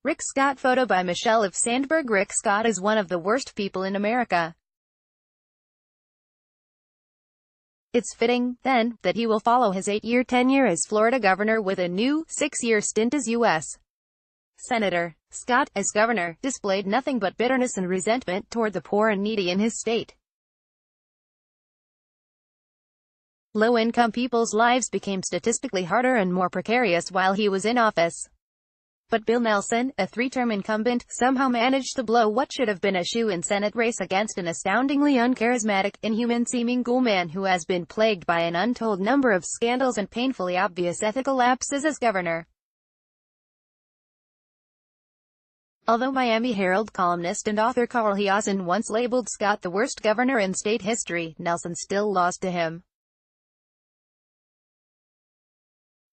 Rick Scott photo by Michelle of Sandberg. Rick Scott is one of the worst people in America. It's fitting, then, that he will follow his 8-year tenure as Florida governor with a new, 6-year stint as U.S. Senator. Scott, as governor, displayed nothing but bitterness and resentment toward the poor and needy in his state. Low-income people's lives became statistically harder and more precarious while he was in office. But Bill Nelson, a 3-term incumbent, somehow managed to blow what should have been a shoe-in Senate race against an astoundingly uncharismatic, inhuman-seeming ghoul man who has been plagued by an untold number of scandals and painfully obvious ethical lapses as governor. Although Miami Herald columnist and author Carl Hiaasen once labeled Scott the worst governor in state history, Nelson still lost to him.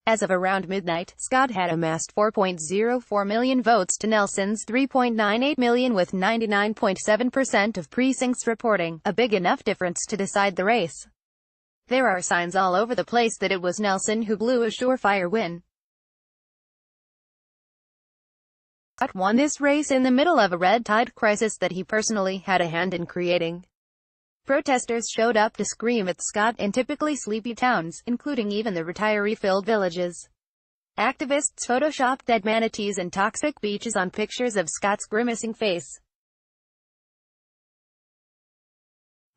As of around midnight, Scott had amassed 4.04 million votes to Nelson's 3.98 million, with 99.7% of precincts reporting a big enough difference to decide the race. There are signs all over the place that it was Nelson who blew a surefire win. Scott won this race in the middle of a red tide crisis that he personally had a hand in creating. Protesters showed up to scream at Scott in typically sleepy towns, including even the retiree-filled villages. Activists photoshopped dead manatees and toxic beaches on pictures of Scott's grimacing face.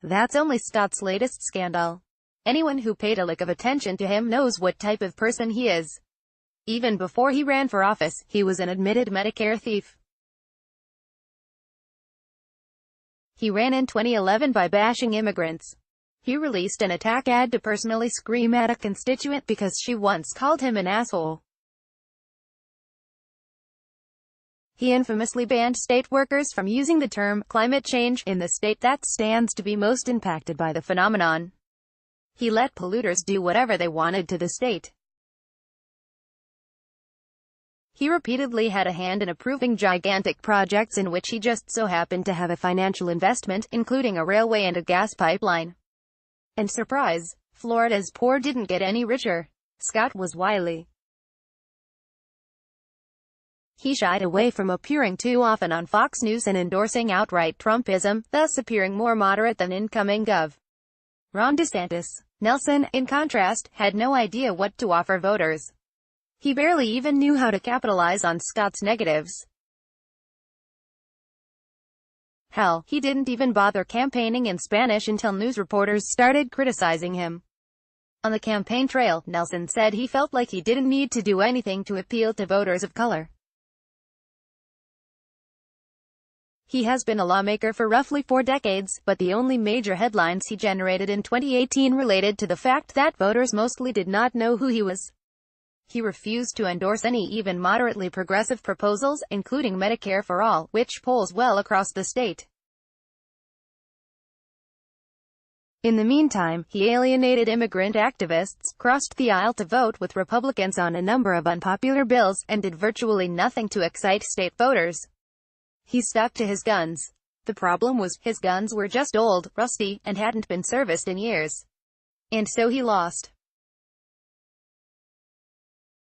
That's only Scott's latest scandal. Anyone who paid a lick of attention to him knows what type of person he is. Even before he ran for office, he was an admitted Medicare thief. He ran in 2011 by bashing immigrants. He released an attack ad to personally scream at a constituent because she once called him an asshole. He infamously banned state workers from using the term climate change in the state that stands to be most impacted by the phenomenon. He let polluters do whatever they wanted to the state. He repeatedly had a hand in approving gigantic projects in which he just so happened to have a financial investment, including a railway and a gas pipeline. And surprise, Florida's poor didn't get any richer. Scott was wily. He shied away from appearing too often on Fox News and endorsing outright Trumpism, thus appearing more moderate than incoming Gov. Ron DeSantis. Nelson, in contrast, had no idea what to offer voters. He barely even knew how to capitalize on Scott's negatives. Hell, he didn't even bother campaigning in Spanish until news reporters started criticizing him. On the campaign trail, Nelson said he felt like he didn't need to do anything to appeal to voters of color. He has been a lawmaker for roughly 4 decades, but the only major headlines he generated in 2018 related to the fact that voters mostly did not know who he was. He refused to endorse any even moderately progressive proposals, including Medicare for All, which polls well across the state. In the meantime, he alienated immigrant activists, crossed the aisle to vote with Republicans on a number of unpopular bills, and did virtually nothing to excite state voters. He stuck to his guns. The problem was, his guns were just old, rusty, and hadn't been serviced in years. And so he lost.